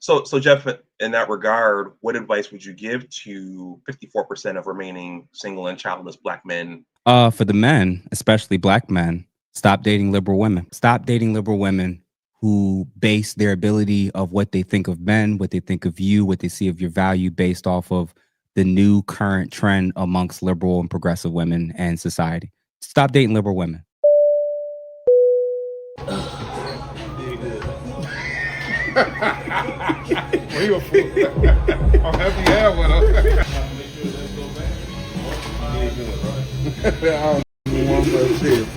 So Jeff, in that regard, what advice would you give to 54% of remaining single and childless Black men? For the men, especially Black men, stop dating liberal women. Stop dating liberal women who base their ability of what they think of men, what they think of you, what they see of your value based off of the new current trend amongst liberal and progressive women and society. Stop dating liberal women. You a fool. I'm happy you have one. I don't want that shit.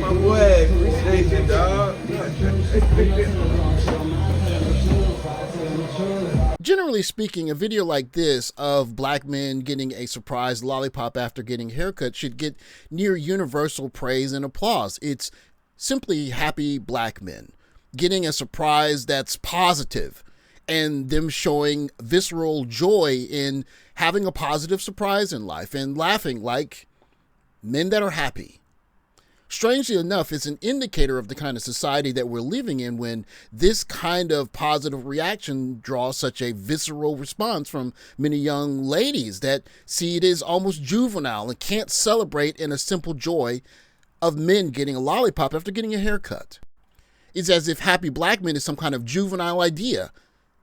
My boy, appreciate you, dog. Generally speaking, a video like this of Black men getting a surprise lollipop after getting a haircut should get near universal praise and applause. It's simply happy Black men getting a surprise that's positive and them showing visceral joy in having a positive surprise in life and laughing like men that are happy. Strangely enough, it's an indicator of the kind of society that we're living in when this kind of positive reaction draws such a visceral response from many young ladies that see it as almost juvenile and can't celebrate in a simple joy of men getting a lollipop after getting a haircut. It's as if happy Black men is some kind of juvenile idea.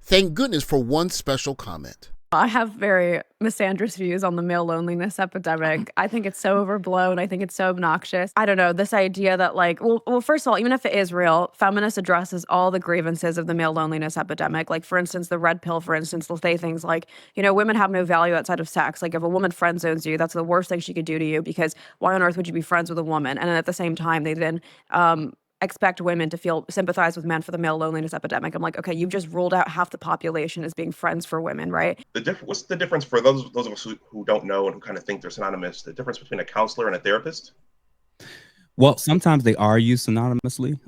Thank goodness for one special comment. I have very misandrous views on the male loneliness epidemic. I think it's so overblown. I think it's so obnoxious. I don't know, this idea that well, first of all, even if it is real, feminists addresses all the grievances of the male loneliness epidemic. Like, for instance, the red pill, for instance, will say things like, women have no value outside of sex. Like, if a woman friend zones you, that's the worst thing she could do to you, because why on earth would you be friends with a woman? And then at the same time, they then expect women to sympathize with men for the male loneliness epidemic. I'm like, okay, you've just ruled out half the population as being friends for women, right? What's the difference for those of us who don't know and who kind of think they're synonymous? The difference between a counselor and a therapist? Well, sometimes they are used synonymously.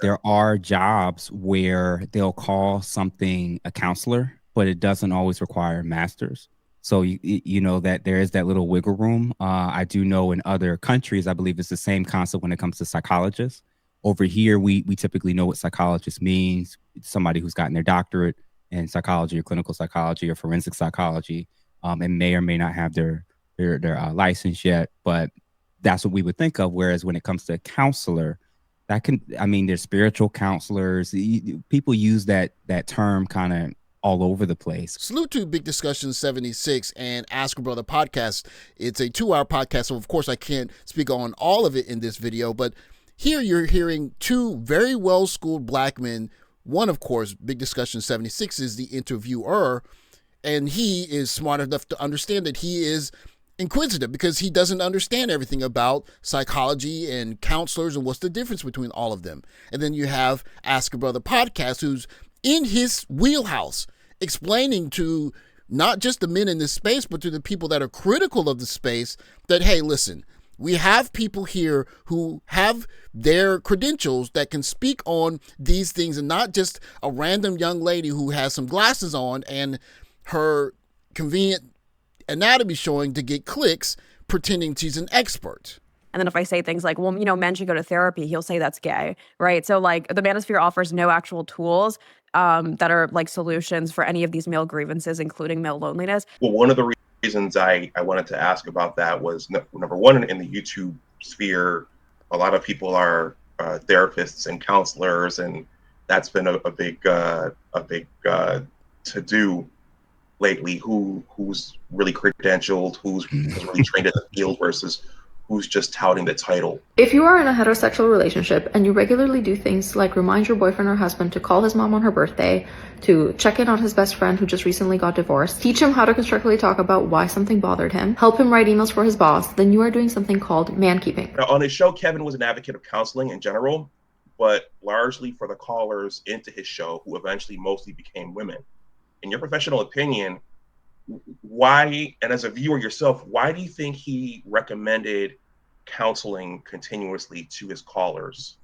There are jobs where they'll call something a counselor, but it doesn't always require a master's. So you know that there is that little wiggle room. I do know in other countries, I believe it's the same concept when it comes to psychologists. Over here, we typically know what psychologist means. It's somebody who's gotten their doctorate in psychology or clinical psychology or forensic psychology, and may or may not have their license yet. But that's what we would think of. Whereas when it comes to a counselor, there's spiritual counselors. People use that term kind of all over the place. Salute to Big Discussion 76 and Ask a Brother podcast. It's a 2-hour podcast, so of course I can't speak on all of it in this video, but here you're hearing two very well-schooled Black men. One, of course, Big Discussion 76 is the interviewer, and he is smart enough to understand that he is inquisitive because he doesn't understand everything about psychology and counselors and what's the difference between all of them. And then you have Ask a Brother podcast, who's in his wheelhouse explaining to not just the men in this space, but to the people that are critical of the space that, hey, listen, we have people here who have their credentials that can speak on these things and not just a random young lady who has some glasses on and her convenient anatomy showing to get clicks pretending she's an expert. And then if I say things like, well, men should go to therapy, he'll say that's gay, right? So like the manosphere offers no actual tools that are like solutions for any of these male grievances, including male loneliness. Well, one of the reasons I wanted to ask about that was, number one, in the YouTube sphere, a lot of people are therapists and counselors, and that's been a big to do lately. Who's really credentialed, who's really trained in the field versus who's just touting the title. If you are in a heterosexual relationship and you regularly do things like remind your boyfriend or husband to call his mom on her birthday, to check in on his best friend who just recently got divorced, teach him how to constructively talk about why something bothered him, help him write emails for his boss, then you are doing something called man-keeping. Now, on his show, Kevin was an advocate of counseling in general, but largely for the callers into his show, who eventually mostly became women. In your professional opinion, why, and as a viewer yourself, why do you think he recommended counseling continuously to his callers?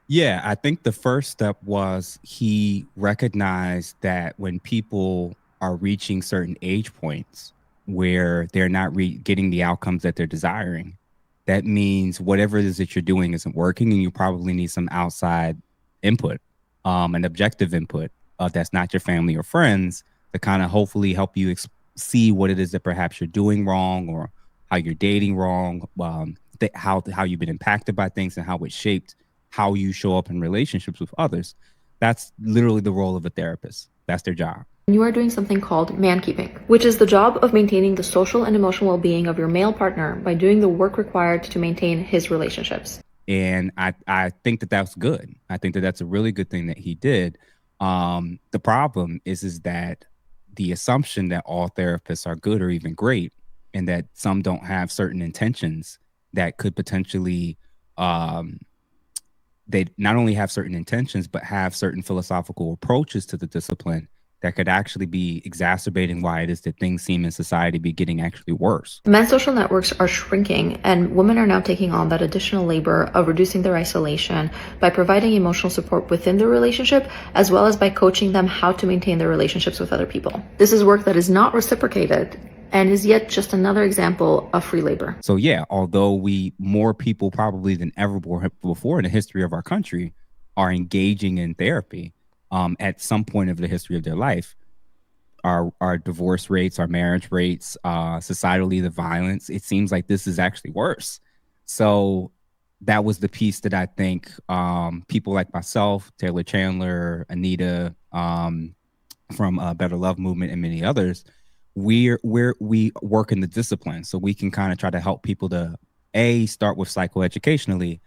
Yeah, I think the first step was he recognized that when people are reaching certain age points, where they're not getting the outcomes that they're desiring. That means whatever it is that you're doing isn't working, and you probably need some outside input, and objective input that's not your family or friends, to kind of hopefully help you see what it is that perhaps you're doing wrong, or how you're dating wrong, how you've been impacted by things, and how it shaped how you show up in relationships with others. That's literally the role of a therapist. That's their job. You are doing something called man-keeping, which is the job of maintaining the social and emotional well-being of your male partner by doing the work required to maintain his relationships. And I think that that's good. I think that that's a really good thing that he did. The problem is that the assumption that all therapists are good or even great, and that some don't have certain intentions that could potentially, they not only have certain intentions, but have certain philosophical approaches to the discipline that could actually be exacerbating why it is that things seem in society be getting actually worse. Men's social networks are shrinking, and women are now taking on that additional labor of reducing their isolation by providing emotional support within the relationship, as well as by coaching them how to maintain their relationships with other people. This is work that is not reciprocated and is yet just another example of free labor. So yeah, although more people probably than ever before in the history of our country are engaging in therapy, at some point of the history of their life, our divorce rates, our marriage rates, societally, the violence, it seems like this is actually worse. So that was the piece that I think people like myself, Taylor Chandler, Anita, from Better Love Movement, and many others, we work in the discipline. So we can kind of try to help people to start with psychoeducationally.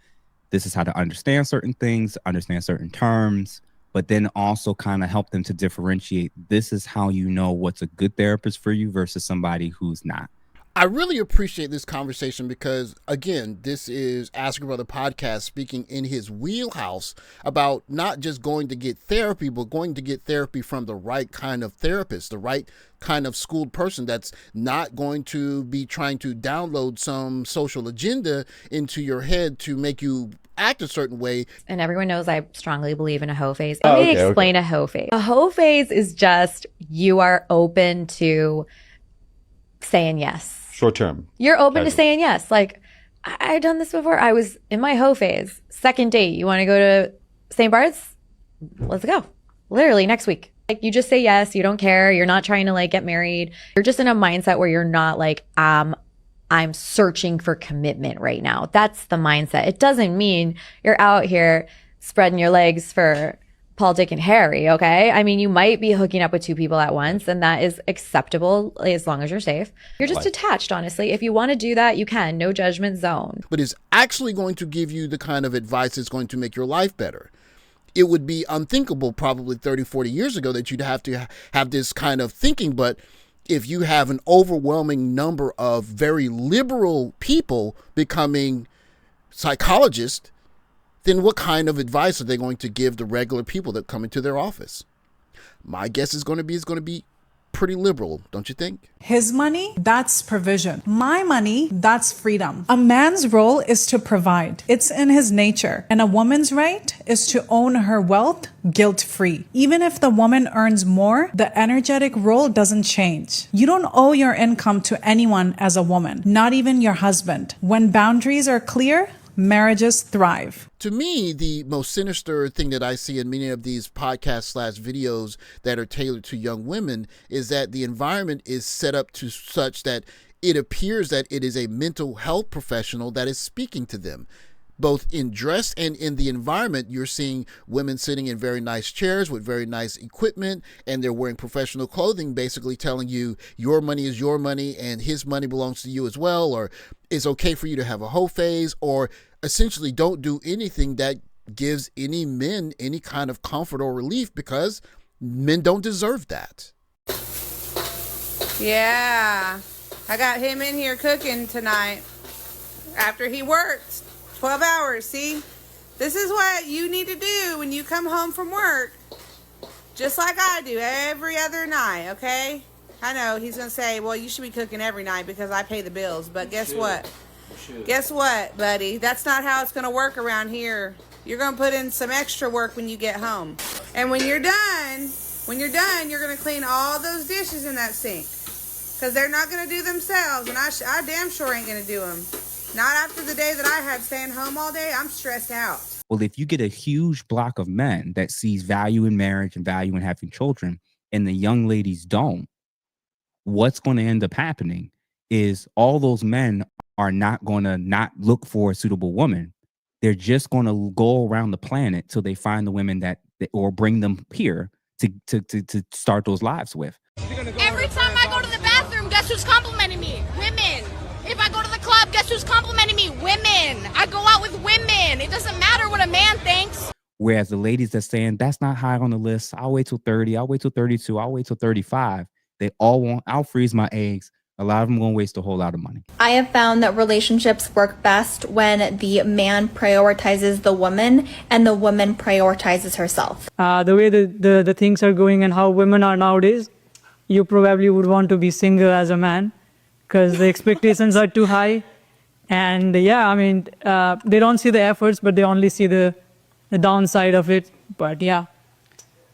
This is how to understand certain things, understand certain terms, but then also kind of help them to differentiate. This is how you know what's a good therapist for you versus somebody who's not. I really appreciate this conversation because, again, this is Ask Your Brother podcast speaking in his wheelhouse about not just going to get therapy, but going to get therapy from the right kind of therapist, the right kind of schooled person that's not going to be trying to download some social agenda into your head to make you act a certain way. And everyone knows I strongly believe in a hoe phase. Let me explain a hoe phase. A hoe phase is just you are open to saying yes. Short term. You're open to saying yes. Like, I've done this before. I was in my hoe phase. Second date, you want to go to St. Bart's? Let's go. Literally next week. Like, you just say yes. You don't care. You're not trying to like get married. You're just in a mindset where you're not like, I'm searching for commitment right now. That's the mindset. It doesn't mean you're out here spreading your legs for Paul, Dick, and Harry, okay? I mean, you might be hooking up with two people at once, and that is acceptable as long as you're safe. You're just attached, honestly. If you want to do that, you can. No judgment zone. But it's actually going to give you the kind of advice that's going to make your life better. It would be unthinkable probably 30, 40 years ago that you'd have to have this kind of thinking, but if you have an overwhelming number of very liberal people becoming psychologists, then what kind of advice are they going to give the regular people that come into their office? My guess is going to be pretty liberal, don't you think? His money, that's provision. My money, that's freedom. A man's role is to provide. It's in his nature. And a woman's right is to own her wealth guilt-free. Even if the woman earns more, the energetic role doesn't change. You don't owe your income to anyone as a woman, not even your husband. When boundaries are clear, marriages thrive. To me, the most sinister thing that I see in many of these podcasts / videos that are tailored to young women is that the environment is set up to such that it appears that it is a mental health professional that is speaking to them. Both in dress and in the environment, you're seeing women sitting in very nice chairs with very nice equipment, and they're wearing professional clothing, basically telling you your money is your money and his money belongs to you as well, or it's okay for you to have a hoe phase, or essentially don't do anything that gives any men any kind of comfort or relief because men don't deserve that. Yeah, I got him in here cooking tonight after he worked 12 hours. See, this is what you need to do when you come home from work, just like I do every other night, okay? I know he's going to say, well, you should be cooking every night because I pay the bills, but guess what? Guess what, buddy? That's not how it's going to work around here. You're going to put in some extra work when you get home. And when you're done, you're going to clean all those dishes in that sink. Because they're not going to do themselves, and I damn sure ain't going to do them. Not after the day that I had staying home all day. I'm stressed out. Well, if you get a huge block of men that sees value in marriage and value in having children, and the young ladies don't, what's going to end up happening is all those men are not going to not look for a suitable woman. They're just going to go around the planet till they find the women that or bring them here to start those lives with. Every time I go to the bathroom, guess who's complimenting me? Women. If I go to the club, guess who's complimenting me? Women. I go out with women. It doesn't matter what a man thinks. Whereas the ladies that's saying that's not high on the list, I'll wait till 30, I'll wait till 32, I'll wait till 35. They all want, I'll freeze my eggs. A lot of them going to waste a whole lot of money. I have found that relationships work best when the man prioritizes the woman and the woman prioritizes herself. The way the things are going and how women are nowadays, you probably would want to be single as a man because the expectations are too high. And yeah, I mean, they don't see the efforts, but they only see the downside of it. But yeah,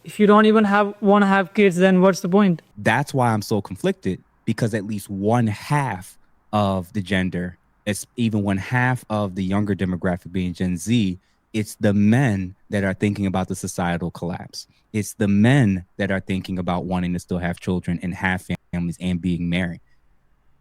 if you don't even want to have kids, then what's the point? That's why I'm so conflicted, because at least one half of the gender, it's even one half of the younger demographic being Gen Z, it's the men that are thinking about the societal collapse. It's the men that are thinking about wanting to still have children and have families and being married.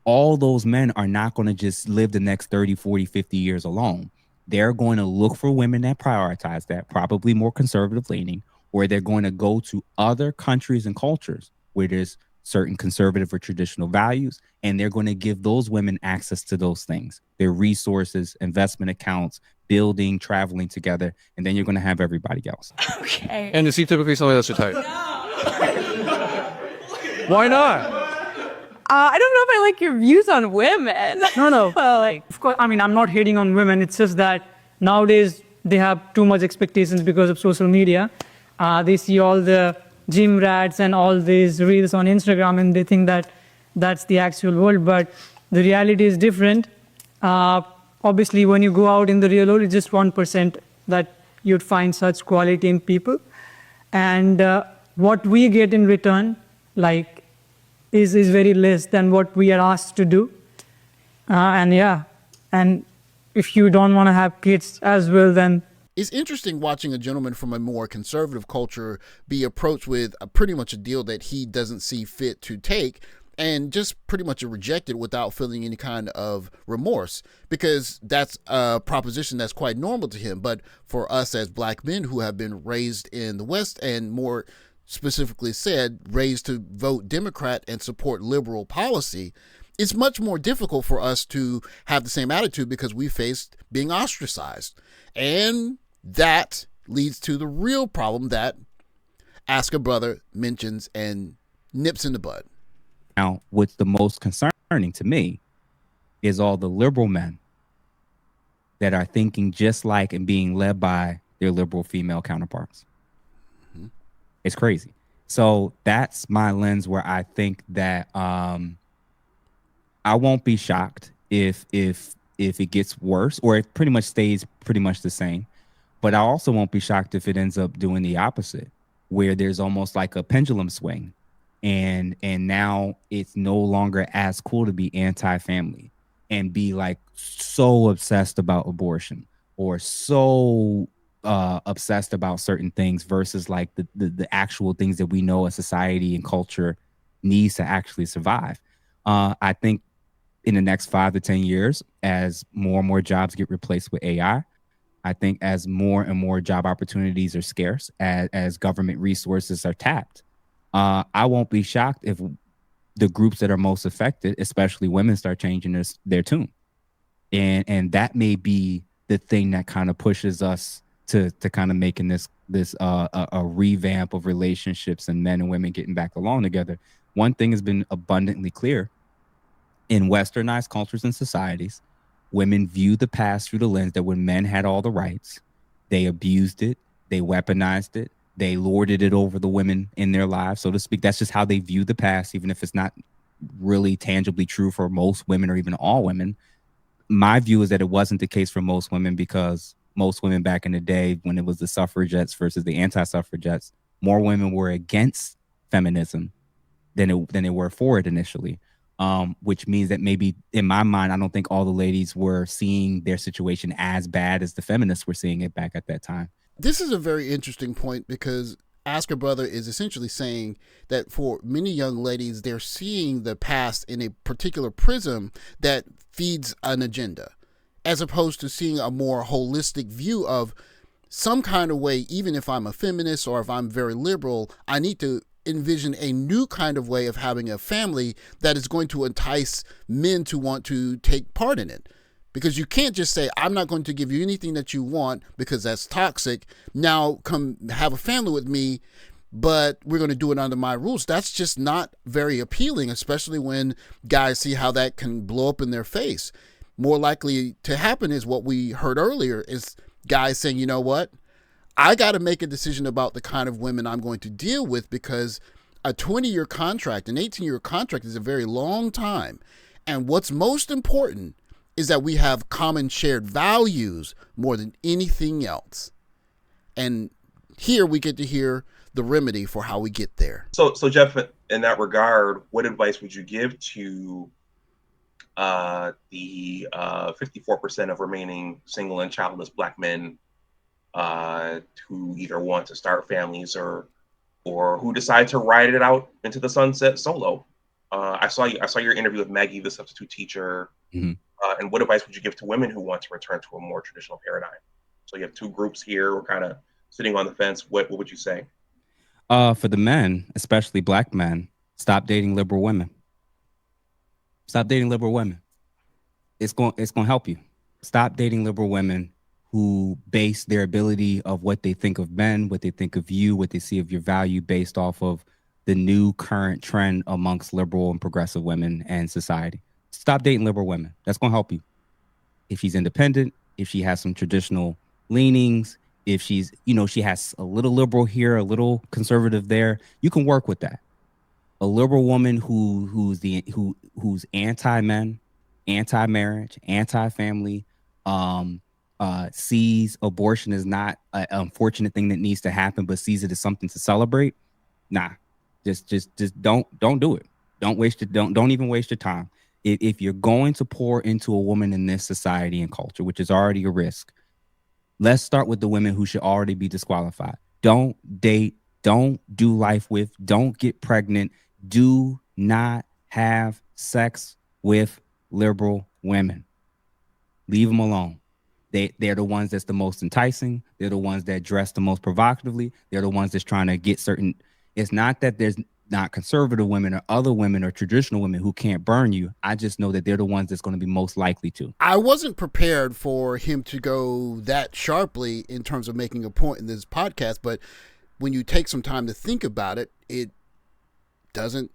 All those men are not going to just live the next 30, 40, 50 years alone. They're going to look for women that prioritize that, probably more conservative leaning, or they're going to go to other countries and cultures where there's certain conservative or traditional values, and they're going to give those women access to those things, their resources, investment accounts, building, traveling together, and then you're going to have everybody else. Okay. And is he typically somebody that's your type? No. Why not? I don't know if I like your views on women. No. Well, like, of course, I mean, I'm not hating on women. It's just that nowadays they have too much expectations because of social media. They see all the gym rats and all these reels on Instagram, and they think that that's the actual world. But the reality is different. Obviously, when you go out in the real world, it's just 1% that you'd find such quality in people. And what we get in return, like, is very less than what we are asked to do. And if you don't want to have kids as well, then it's interesting watching a gentleman from a more conservative culture be approached with pretty much a deal that he doesn't see fit to take and just pretty much reject it without feeling any kind of remorse, because that's a proposition that's quite normal to him. But for us as black men who have been raised in the West, and more specifically said, raised to vote Democrat and support liberal policy, it's much more difficult for us to have the same attitude because we faced being ostracized. And that leads to the real problem that Ask a Brother mentions and nips in the bud. Now, what's the most concerning to me is all the liberal men that are thinking just like and being led by their liberal female counterparts. Mm-hmm. It's crazy. So that's my lens where I think that I won't be shocked if it gets worse, or it pretty much stays pretty much the same. But I also won't be shocked if it ends up doing the opposite, where there's almost like a pendulum swing. And now it's no longer as cool to be anti-family and be like so obsessed about abortion or so obsessed about certain things versus like the actual things that we know a society and culture needs to actually survive. I think in the next 5 to 10 years, as more and more jobs get replaced with AI, I think as more and more job opportunities are scarce, as government resources are tapped, I won't be shocked if the groups that are most affected, especially women, start changing their tune. And that may be the thing that kind of pushes us to kind of making this a revamp of relationships and men and women getting back along together. One thing has been abundantly clear. In westernized cultures and societies, women view the past through the lens that when men had all the rights, they abused it, they weaponized it, they lorded it over the women in their lives, so to speak. That's just how they view the past, even if it's not really tangibly true for most women or even all women. My view is that it wasn't the case for most women, because most women back in the day, when it was the suffragettes versus the anti-suffragettes, more women were against feminism than they were for it initially. which means that maybe in my mind, I don't think all the ladies were seeing their situation as bad as the feminists were seeing it back at that time. This is a very interesting point because Ask Your Brother is essentially saying that for many young ladies, they're seeing the past in a particular prism that feeds an agenda, as opposed to seeing a more holistic view of some kind of way. Even if I'm a feminist or if I'm very liberal, I need to envision a new kind of way of having a family that is going to entice men to want to take part in it. Because you can't just say, I'm not going to give you anything that you want because that's toxic. Now come have a family with me, but we're going to do it under my rules. That's just not very appealing, especially when guys see how that can blow up in their face. More likely to happen is what we heard earlier, is guys saying, you know what? I got to make a decision about the kind of women I'm going to deal with, because a 20-year contract, an 18-year contract is a very long time. And what's most important is that we have common shared values more than anything else. And here we get to hear the remedy for how we get there. So Jeff, in that regard, what advice would you give to the 54% of remaining single and childless Black men who either want to start families or who decide to ride it out into the sunset solo? I saw your interview with Maggie, the substitute teacher. Mm-hmm. And what advice would you give to women who want to return to a more traditional paradigm? So you have two groups here. We're kind of sitting on the fence. What would you say? For the men, especially Black men, stop dating liberal women. Stop dating liberal women. It's going to help you. Stop dating liberal women who base their ability of what they think of men, what they think of you, what they see of your value based off of the new current trend amongst liberal and progressive women and society. Stop dating liberal women. That's going to help you. If she's independent, if she has some traditional leanings, if she's, she has a little liberal here, a little conservative there, you can work with that. A liberal woman who's anti-men, anti-marriage, anti-family, sees abortion as not an unfortunate thing that needs to happen, but sees it as something to celebrate. Nah, just don't do it. Don't even waste your time. If you're going to pour into a woman in this society and culture, which is already a risk, let's start with the women who should already be disqualified. Don't date, don't do life with, don't get pregnant, do not have sex with liberal women. Leave them alone. They're the ones that's the most enticing. They're the ones that dress the most provocatively. They're the ones that's trying to get certain. It's not that there's not conservative women or other women or traditional women who can't burn you. I just know that they're the ones that's going to be most likely to. I wasn't prepared for him to go that sharply in terms of making a point in this podcast, but when you take some time to think about it, it doesn't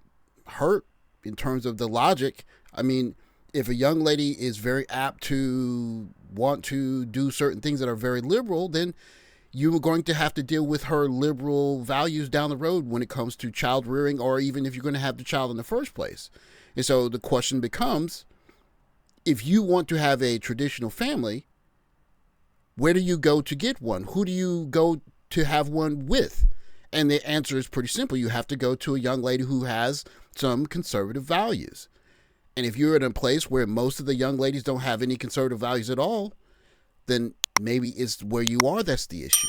hurt in terms of the logic. I mean, if a young lady is very apt to want to do certain things that are very liberal, then you are going to have to deal with her liberal values down the road when it comes to child rearing, or even if you're going to have the child in the first place. And so the question becomes, if you want to have a traditional family, where do you go to get one? Who do you go to have one with? And the answer is pretty simple. You have to go to a young lady who has some conservative values. And if you're in a place where most of the young ladies don't have any conservative values at all, then maybe it's where you are that's the issue,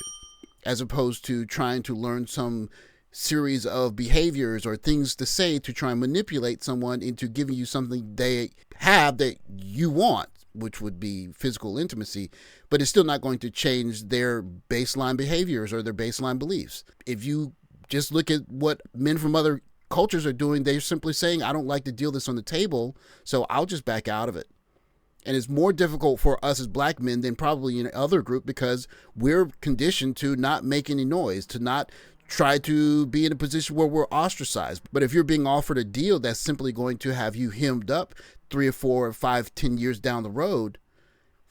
as opposed to trying to learn some series of behaviors or things to say to try and manipulate someone into giving you something they have that you want, which would be physical intimacy, but it's still not going to change their baseline behaviors or their baseline beliefs. If you just look at what men from other cultures are doing, they're simply saying, I don't like to deal this on the table, so I'll just back out of it. And it's more difficult for us as Black men than probably in other group, because we're conditioned to not make any noise, to not try to be in a position where we're ostracized. But if you're being offered a deal that's simply going to have you hemmed up 3 or 4 or 5, 10 years down the road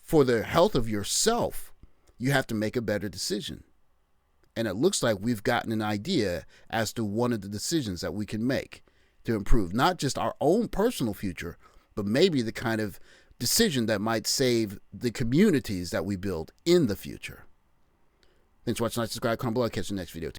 for the health of yourself, you have to make a better decision. And it looks like we've gotten an idea as to one of the decisions that we can make to improve not just our own personal future, but maybe the kind of decision that might save the communities that we build in the future. Thanks for watching. Like, subscribe, comment below. Catch you in the next video.